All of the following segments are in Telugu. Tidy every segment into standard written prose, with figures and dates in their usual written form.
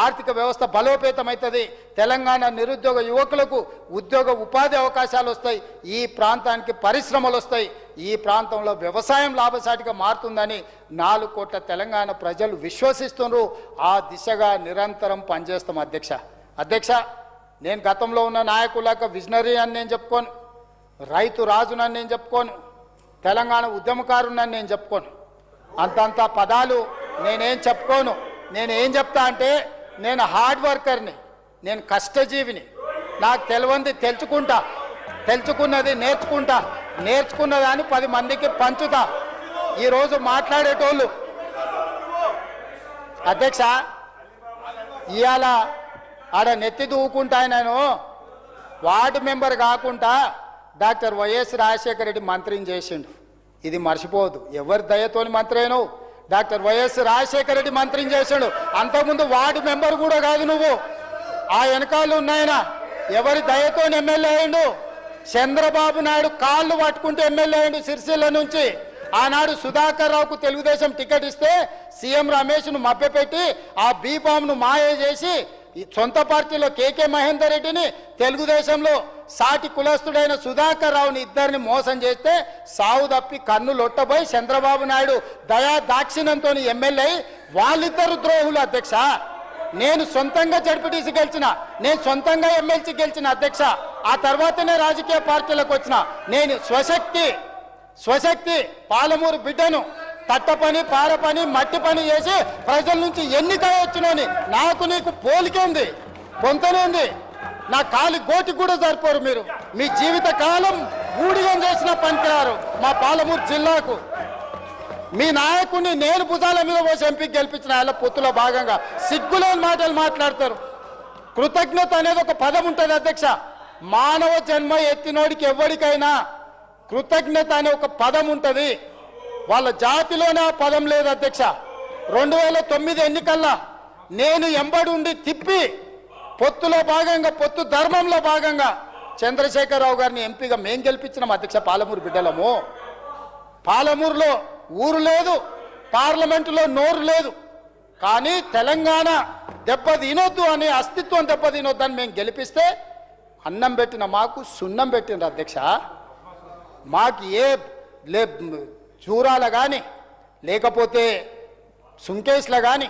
ఆర్థిక వ్యవస్థ బలోపేతమవుతుంది, తెలంగాణ నిరుద్యోగ యువకులకు ఉద్యోగ ఉపాధి అవకాశాలు వస్తాయి, ఈ ప్రాంతానికి పరిశ్రమలు వస్తాయి, ఈ ప్రాంతంలో వ్యవసాయం లాభసాటిగా మారుతుందని 4 కోట్ల తెలంగాణ ప్రజలు విశ్వసిస్తున్నారు. ఆ దిశగా నిరంతరం పనిచేస్తాం అధ్యక్ష. నేను గతంలో ఉన్న నాయకులకు విజనరీ అని నేను చెప్పుకోను, రైతు రాజునని నేను చెప్పుకోను, తెలంగాణ ఉద్యమకారునని నేను చెప్పుకోను, అంతంత పదాలు నేనేం చెప్పుకోను. నేను ఏం చెప్తా అంటే నేను హార్డ్ వర్కర్ని, నేను కష్టజీవిని, నాకు తెలియంది తెలుసుకుంటా, తెలుసుకున్నది నేర్చుకుంటా, నేర్చుకున్నదాన్ని 10 మందికి పంచుతా. ఈరోజు మాట్లాడేటోళ్ళు అధ్యక్ష ఇవాళ ఆడ నెత్తి దూకుంటా నేను వార్డు మెంబర్ కాకుండా డాక్టర్ వైఎస్ రాజశేఖర రెడ్డి మంత్రిని చేసిండు. ఇది మర్చిపోవద్దు. ఎవరి దయతోని మంత్రి అయినావు? డాక్టర్ వైఎస్ రాజశేఖర రెడ్డి మంత్రిని చేశాడు. అంతకుముందు వార్డు మెంబర్ కూడా కాదు నువ్వు. ఆ వెనకాలు ఉన్నాయన ఎవరి దయతో ఎమ్మెల్యే అయ్యిండు? చంద్రబాబు నాయుడు కాళ్ళు పట్టుకుంటే ఎమ్మెల్యే అయ్యిండు సిరిసిల్ల నుంచి. ఆనాడు సుధాకర్ రావుకు తెలుగుదేశం టికెట్ ఇస్తే సీఎం రమేష్ను మభ్యపెట్టి ఆ బీఫామ్ను మాయ చేసి సొంత పార్టీలో కేకే మహేందర్ రెడ్డిని, తెలుగుదేశంలో సాటి కులస్తుడైన సుధాకర్ రావుని ఇద్దరిని మోసం చేస్తే సావు తప్పి కన్ను లొట్టబోయి చంద్రబాబు నాయుడు దయా దాక్షిణ్యంతో ఎమ్మెల్యే అయి వాళ్ళిద్దరు ద్రోహులు అధ్యక్ష. నేను సొంతంగా జడ్పీటీసీ గెలిచిన, నేను సొంతంగా ఎమ్మెల్సీ గెలిచిన అధ్యక్ష. ఆ తర్వాతనే రాజకీయ పార్టీలకు వచ్చిన. నేను స్వశక్తి పాలమూరు బిడ్డను, తట్ట పని పార పని మట్టి పని చేసి ప్రజల నుంచి ఎన్నిక వచ్చినని నాకు నీకు పోలికే ఉంది, పొంతనే ఉంది. నా కాలి గోటికి కూడా సరిపోరు మీరు. మీ జీవిత కాలం ఊడిగం చేసిన పనికిరారు మా పాలమూరు జిల్లాకు. మీ నాయకుడిని నేను భుజాల మీద పోసి ఎంపీకి గెలిపించిన ఆయన పొత్తులో భాగంగా సిగ్గులేని మాటలు మాట్లాడతారు. కృతజ్ఞత అనేది ఒక పదం ఉంటుంది అధ్యక్ష. మానవ జన్మ ఎత్తినోడికి ఎవరికైనా కృతజ్ఞత అనే ఒక పదం ఉంటుంది. వాళ్ళ జాతిలోనే ఆ పదం లేదు అధ్యక్ష. 2009 ఎన్నికల్లో నేను ఎంబడి ఉండి తిప్పి పొత్తులో భాగంగా, పొత్తు ధర్మంలో భాగంగా చంద్రశేఖరరావు గారిని ఎంపీగా మేం గెలిపించినాం అధ్యక్ష. పాలమూరు బిడ్డలము. పాలమూరులో ఊరు లేదు, పార్లమెంటులో నోరు లేదు, కానీ తెలంగాణ దెబ్బతినొద్దు అని, అస్తిత్వం దెబ్బతినొద్దు అని మేము గెలిపిస్తే అన్నం పెట్టిన మాకు సున్నం పెట్టిండ్రు అధ్యక్ష. మాకు చూరాల కానీ, లేకపోతే సుంకేష్ల కానీ,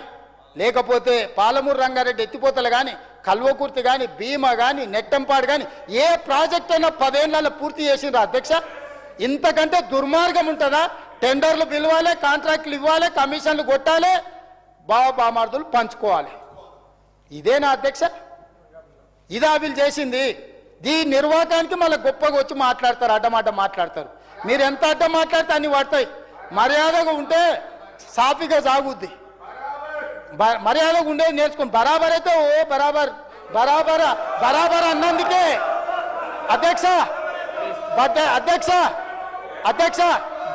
లేకపోతే పాలమూరు రంగారెడ్డి ఎత్తిపోతలు కానీ, కల్వకుర్తి కానీ, భీమా కానీ, నెట్టంపాడు కానీ ఏ ప్రాజెక్ట్ అయినా 10 ఏళ్లలో పూర్తి చేసిండ్రు అధ్యక్ష. ఇంతకంటే దుర్మార్గం ఉంటుందా? టెండర్లు పిలవాలి, కాంట్రాక్టులు ఇవ్వాలి, కమిషన్లు కొట్టాలి, బామార్దులు పంచుకోవాలి. ఇదేనా అధ్యక్ష? ఇదా వీళ్ళు చేసింది? దీని నిర్వాహకానికి మళ్ళీ గొప్పగా వచ్చి మాట్లాడతారు, అడ్డమాట మాట్లాడతారు. మీరు ఎంత అడ్డం మాట్లాడితే అన్ని పడతాయి. మర్యాదగా ఉంటే సాఫీగా సాగుద్ది. మర్యాదగా ఉండేది నేర్చుకుని బరాబర్ అయితే ఓ బరాబర్ అన్నందుకే అధ్యక్ష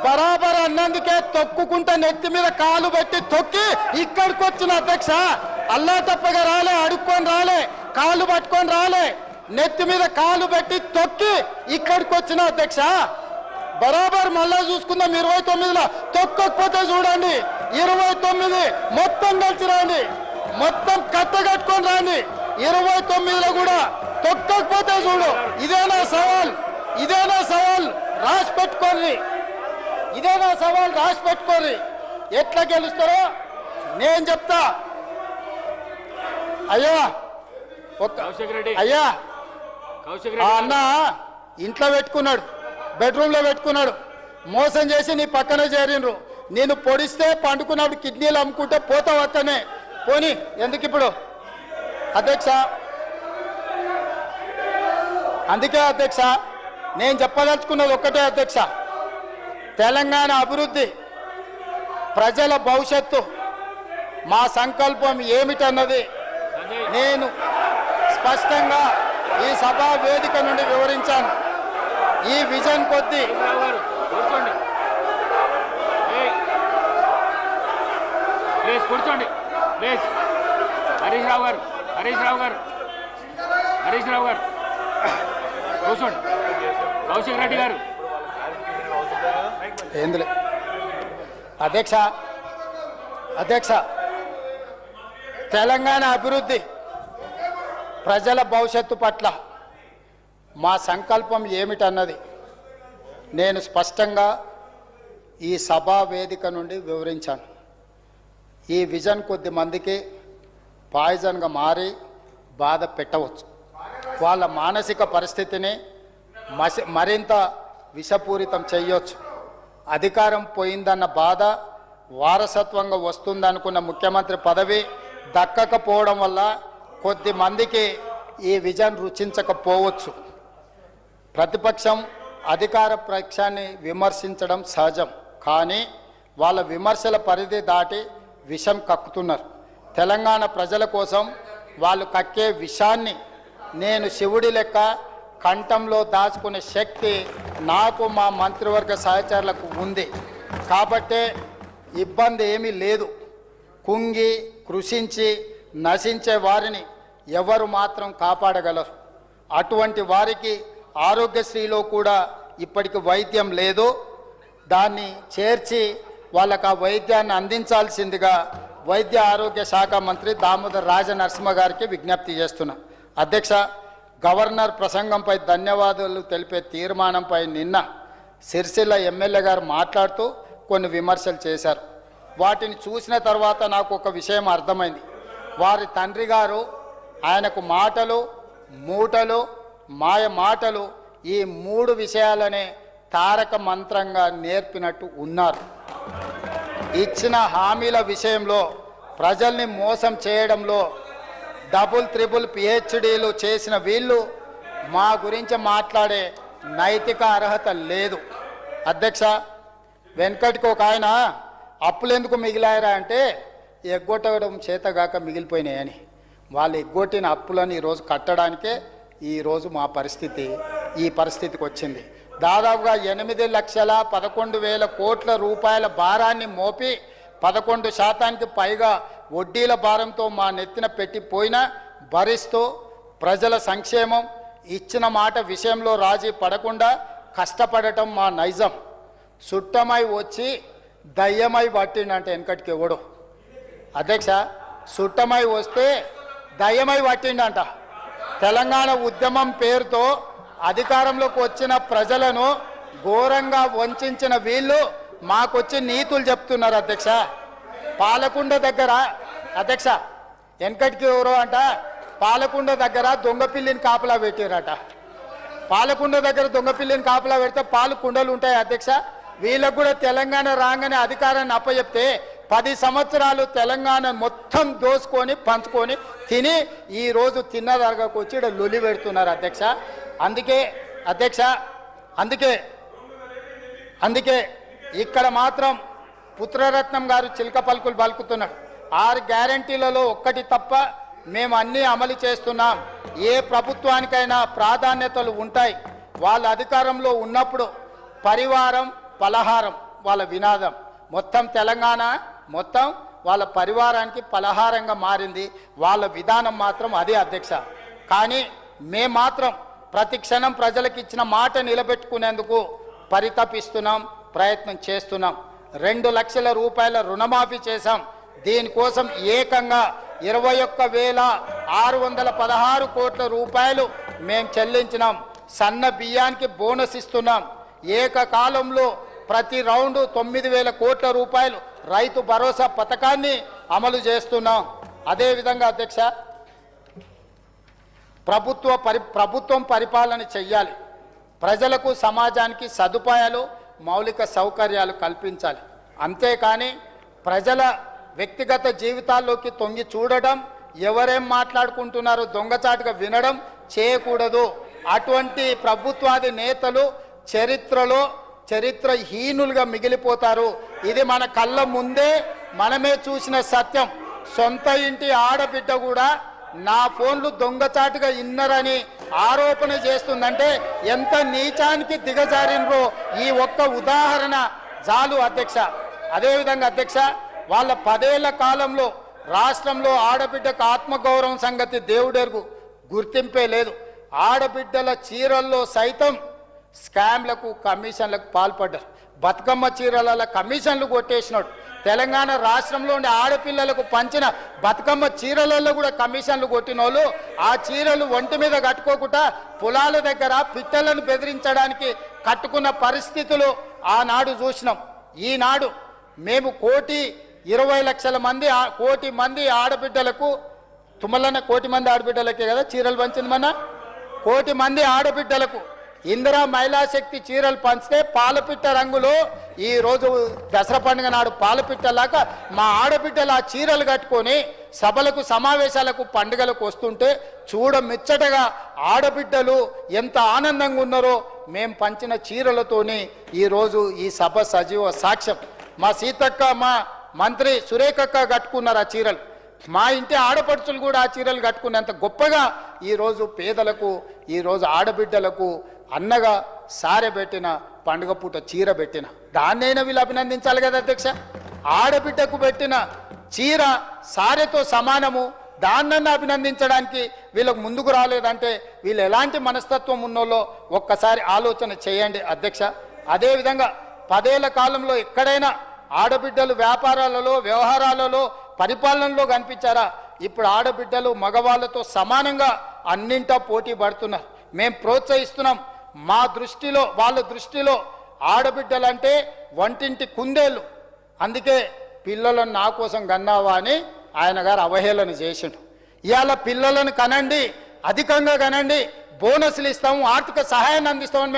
బరాబర్ అన్నందుకే తొక్కుకుంటా నెత్తి మీద కాలు పెట్టి తొక్కి ఇక్కడికి వచ్చిన అధ్యక్ష. అల్లా తప్పగా రాలే, అడుక్కొని రాలే, కాలు పట్టుకొని రాలే, నెత్తి మీద కాలు పెట్టి తొక్కి ఇక్కడికి వచ్చిన అధ్యక్ష. బరాబర్ మళ్ళా చూసుకుందాం. 29లో తొక్కకపోతే చూడండి, 29 మొత్తం కలిసి రండి, మొత్తం కట్టగట్టుకొని రండి. 29లో కూడా తొక్కకపోతే చూడు. ఇదేనా సవాల్ రాసి పెట్టుకోండి. ఇదేనా సవాల్ రాసి పెట్టుకోండి. ఎట్లా గెలుస్తారో నేను చెప్తా. అయ్యా అన్న ఇంట్లో పెట్టుకున్నాడు, బెడ్రూమ్లో పెట్టుకున్నాడు, మోసం చేసి నీ పక్కనే చేరిండ్రు. నేను పొడిస్తే పండుకున్నప్పుడు కిడ్నీలు అమ్ముకుంటే పోతావు అక్కనే. పోనీ ఎందుకు ఇప్పుడు అధ్యక్ష? అందుకే అధ్యక్ష నేను చెప్పదలుచుకున్నది ఒక్కటే అధ్యక్ష. తెలంగాణ అభివృద్ధి, ప్రజల భవిష్యత్తు, మా సంకల్పం ఏమిటన్నది నేను స్పష్టంగా ఈ సభా వేదిక నుండి వివరించాను. ఈ విజన్ కొద్దీ కూర్చోండి. హరీష్ రావు గారు కూర్చోండి. కౌశిక్ రెడ్డి గారు. ఏందులే అధ్యక్ష తెలంగాణ అభివృద్ధి, ప్రజల భవిష్యత్తు పట్ల మా సంకల్పం ఏమిటన్నది నేను స్పష్టంగా ఈ సభా వేదిక నుండి వివరించాను. ఈ విజన్ కొద్ది మందికి పాయిజన్గా మారి బాధ పెట్టవచ్చు. వాళ్ళ మానసిక పరిస్థితిని మరింత విషపూరితం చేయొచ్చు. అధికారం పోయిందన్న బాధ, వారసత్వంగా వస్తుందనుకున్న ముఖ్యమంత్రి పదవి దక్కకపోవడం వల్ల కొద్ది మందికి ఈ విజన్ రుచించకపోవచ్చు. ప్రతిపక్షం అధికార పక్షాన్ని విమర్శించడం సహజం, కానీ వాళ్ళ విమర్శల పరిధి దాటి విషం కక్కుతున్నారు. తెలంగాణ ప్రజల కోసం వాళ్ళు కక్కే విషాన్ని నేను శివుడి లెక్క కంఠంలో దాచుకునే శక్తి నాకు, మా మంత్రివర్గ సహచరులకు ఉంది. కాబట్టే ఇబ్బంది ఏమీ లేదు. కుంగి కృషించి నశించే వారిని ఎవరు మాత్రం కాపాడగలరు? అటువంటి వారికి ఆరోగ్యశ్రీలో కూడా ఇప్పటికి వైద్యం లేదు. దాన్ని చేర్చి వాళ్ళకు ఆ వైద్యాన్ని అందించాల్సిందిగా వైద్య ఆరోగ్య శాఖ మంత్రి దామోదర్ రాజనరసింహ గారికి విజ్ఞప్తి చేస్తున్నా. అధ్యక్ష, గవర్నర్ ప్రసంగంపై ధన్యవాదాలు తెలిపే తీర్మానంపై నిన్న సిరిసిల్ల ఎమ్మెల్యే గారు మాట్లాడుతూ కొన్ని విమర్శలు చేశారు. వాటిని చూసిన తర్వాత నాకు ఒక విషయం అర్థమైంది. వారి తండ్రి గారు ఆయనకు మాటలు, మూటలు, మాయ మాటలు, ఈ 3 విషయాలనే తారక మంత్రంగా నేర్పినట్టు ఉన్నారు. ఇచ్చిన హామీల విషయంలో ప్రజల్ని మోసం చేయడంలో డబుల్ త్రిబుల్ పిహెచ్డీలు చేసిన వీళ్ళు మా గురించి మాట్లాడే నైతిక అర్హత లేదు. అధ్యక్ష, వెనకటికి ఒక ఆయన అప్పులు ఎందుకు మిగిలాయరా అంటే ఎగ్గొట్టడం చేతగాక మిగిలిపోయినాయని. వాళ్ళు ఎగ్గొట్టిన అప్పులను ఈరోజు కట్టడానికే ఈరోజు మా పరిస్థితి ఈ పరిస్థితికి వచ్చింది. దాదాపుగా 8,11,000 కోట్ల రూపాయల భారాన్ని మోపి 11% పైగా వడ్డీల భారంతో మా నెత్తిన పెట్టిపోయినా భరిస్తూ ప్రజల సంక్షేమం, ఇచ్చిన మాట విషయంలో రాజీ పడకుండా కష్టపడటం మా నైజం. సుట్టమై వచ్చి దయ్యమై పట్టిండంటే వెనకటికి ఎవడు? అధ్యక్ష, సుట్టమై వస్తే దయ్యమై పట్టిండంట. తెలంగాణ ఉద్యమం పేరుతో అధికారంలోకి వచ్చిన ప్రజలను ఘోరంగా వంచిన వీళ్ళు మాకొచ్చి నీతులు చెప్తున్నారు. అధ్యక్ష, పాలకుండ దగ్గర, అధ్యక్ష వెనకటికి ఎవరో అంట పాలకుండ దగ్గర దొంగపిల్లిని కాపలా పెట్టారట. పాలకుండ దగ్గర దొంగపిల్లిని కాపలా పెడితే పాలు కుండలు ఉంటాయి. అధ్యక్ష, వీళ్ళకు కూడా తెలంగాణ రాగానే అధికారాన్ని అప్పచెప్తే 10 సంవత్సరాలు తెలంగాణ మొత్తం దోసుకొని పంచుకొని తిని ఈరోజు తిన్నదరగకు వచ్చి ఇక్కడ లొలి పెడుతున్నారు. అధ్యక్ష, అందుకే అధ్యక్ష అందుకే ఇక్కడ మాత్రం పుత్రరత్నం గారు చిలక పలుకులు పలుకుతున్నాడు. 6 గ్యారంటీలలో ఒక్కటి తప్ప మేము అన్నీ అమలు చేస్తున్నాం. ఏ ప్రభుత్వానికైనా ప్రాధాన్యతలు ఉంటాయి. వాళ్ళ అధికారంలో ఉన్నప్పుడు పరివారం పలహారం వాళ్ళ వినాదం. మొత్తం తెలంగాణ మొత్తం వాళ్ళ పరివారానికి పలహారంగా మారింది. వాళ్ళ విధానం మాత్రం అదే. అధ్యక్ష, కానీ మేము మాత్రం ప్రతి క్షణం ప్రజలకు ఇచ్చిన మాట నిలబెట్టుకునేందుకు పరితపిస్తున్నాం, ప్రయత్నం చేస్తున్నాం. 2 లక్షల రూపాయల రుణమాఫీ చేశాం. దీనికోసం ఏకంగా 21,616 కోట్ల రూపాయలు మేము చెల్లించినాం. సన్న బియ్యానికి బోనస్ ఇస్తున్నాం. ఏకకాలంలో ప్రతి రౌండు 9,000 కోట్ల రూపాయలు రైతు భరోసా పథకాన్ని అమలు చేస్తున్నాం. అదేవిధంగా అధ్యక్ష, ప్రభుత్వం పరిపాలన చెయ్యాలి. ప్రజలకు, సమాజానికి సదుపాయాలు, మౌలిక సౌకర్యాలు కల్పించాలి. అంతేకాని ప్రజల వ్యక్తిగత జీవితాల్లోకి తొంగి చూడడం, ఎవరేం మాట్లాడుకుంటున్నారో దొంగచాటుగా వినడం చేయకూడదు. అటువంటి ప్రభుత్వాది నేతలు చరిత్రహీనులుగా మిగిలిపోతారు. ఇది మన కళ్ళ ముందే మనమే చూసిన సత్యం. సొంత ఇంటి ఆడబిడ్డ కూడా నా ఫోన్లు దొంగచాటుగా ఇన్నరని ఆరోపణ చేస్తుందంటే ఎంత నీచానికి దిగజారినరో ఈ ఒక్క ఉదాహరణ చాలు. అధ్యక్ష, అదేవిధంగా అధ్యక్ష, వాళ్ళ 10 ఏళ్ల కాలంలో రాష్ట్రంలో ఆడబిడ్డకు ఆత్మగౌరవం సంగతి దేవుడెరుగు, గుర్తింపే లేదు. ఆడబిడ్డల చీరల్లో సైతం స్కామ్లకు, కమిషన్లకు పాల్పడ్డారు. బతుకమ్మ చీరల కమిషన్లు కొట్టేసినాడు. తెలంగాణ రాష్ట్రంలో ఉండే ఆడపిల్లలకు పంచిన బతుకమ్మ చీరలలో కూడా కమిషన్లు కొట్టిన వాళ్ళు ఆ చీరలు ఒంటి మీద కట్టుకోకుండా పొలాల దగ్గర పిట్టలను బెదిరించడానికి కట్టుకున్న పరిస్థితులు ఆనాడు చూసినాం. ఈనాడు మేము 1,20,00,000 మంది 1,00,00,000 మంది ఆడబిడ్డలకు తుమ్మలన్న 1,00,00,000 మంది ఆడబిడ్డలకే కదా చీరలు పంచింది మన 1,00,00,000 మంది ఆడబిడ్డలకు ఇందిరా మహిళా శక్తి చీరలు పంచితే పాలపిట్ట రంగులో ఈరోజు దసరా పండుగ నాడు పాలపిట్టలాగా మా ఆడబిడ్డలు ఆ చీరలు కట్టుకొని సభలకు సమావేశాలకు పండుగలకు వస్తుంటే చూడముచ్చటగా ఆడబిడ్డలు ఎంత ఆనందంగా ఉన్నారో మేము పంచిన చీరలతోని ఈరోజు ఈ సభ సజీవ సాక్ష్యం. మా సీతక్క మా మంత్రి సురేఖక్క కట్టుకున్నారు ఆ చీరలు. మా ఇంటి ఆడపడుచులు కూడా ఆ చీరలు కట్టుకునేంత గొప్పగా ఈరోజు పేదలకు ఈరోజు ఆడబిడ్డలకు అన్నగా సారె పెట్టిన పండుగ పూట చీర పెట్టిన దాన్నైనా వీళ్ళు అభినందించాలి కదా అధ్యక్ష. ఆడబిడ్డకు పెట్టిన చీర సారెతో సమానము, దాన్నన్నా అభినందించడానికి వీళ్ళకు ముందుకు రాలేదంటే వీళ్ళు ఎలాంటి మనస్తత్వం ఉన్నోళ్ళో ఒక్కసారి ఆలోచన చేయండి అధ్యక్ష. అదేవిధంగా 10 ఏళ్ల కాలంలో ఎక్కడైనా ఆడబిడ్డలు వ్యాపారాలలో వ్యవహారాలలో పరిపాలనలో కనిపించారా? ఇప్పుడు ఆడబిడ్డలు మగవాళ్ళతో సమానంగా అన్నింటా పోటీ పడుతున్నారు. మేము ప్రోత్సహిస్తున్నాం. మా దృష్టిలో వాళ్ళ దృష్టిలో ఆడబిడ్డలంటే వంటింటి కుందేళ్ళు. అందుకే పిల్లలను నా కోసం కన్నావా అని ఆయన గారు అవహేళన చేసిండు. ఇవాళ పిల్లలను కనండి, అధికంగా కనండి, బోనస్లు ఇస్తాము, ఆర్థిక సహాయాన్ని అందిస్తామని మేము